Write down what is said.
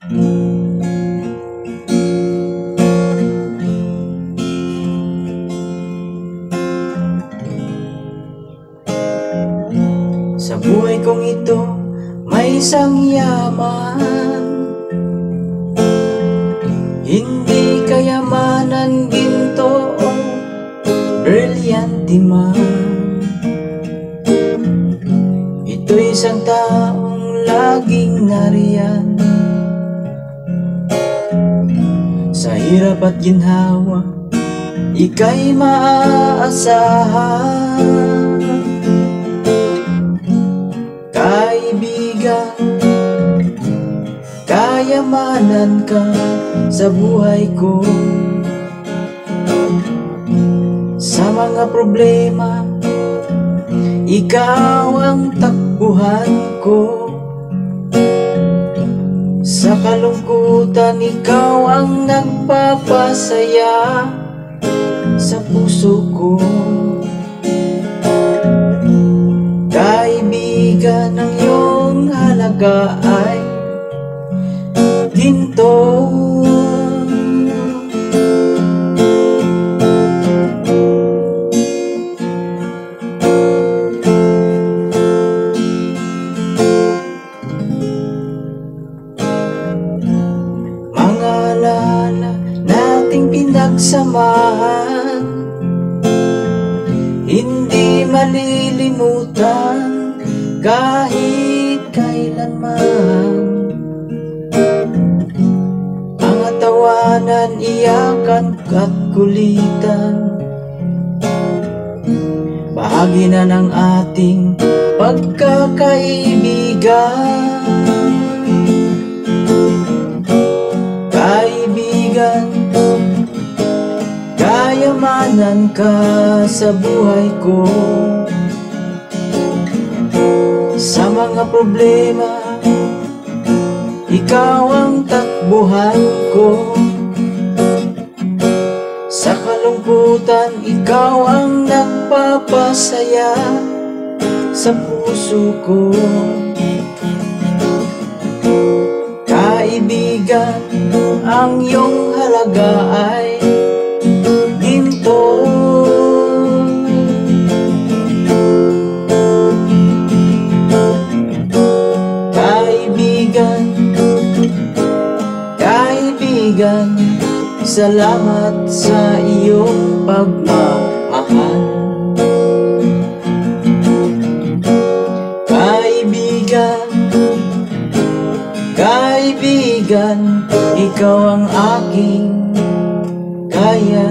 Sa buhay kong ito, may isang yaman. Hindi kayamanan, ginto o brilyante man. Ito'y isang taong laging nariyan sa hirap at ginhawa, ika'y maaasahan. Kaibigan, kayamanan ka sa buhay ko. Sa mga problema, ikaw ang takbuhan ko. Sa kalungkutan, ikaw ang nagpapasaya sa puso ko. Kaibigan, ang iyong halaga ay ginto. Mga alala nating pinagsamahan, hindi malilimutan kahit kailanman. Ang tawanan, iyakan at kulitan, bahagi na ng ating pagkakaibigan. Kaibigan, kayamanan ka sa buhay ko. Sa mga problema, ikaw ang takbuhan ko. Sa kalungkutan, ikaw ang nagpapasaya sa puso ko. Kaibigan, ang iyong halaga ay ginto. Kaibigan, salamat sa iyong pagmamahal. Kaibigan, ikaw ang aking kaya.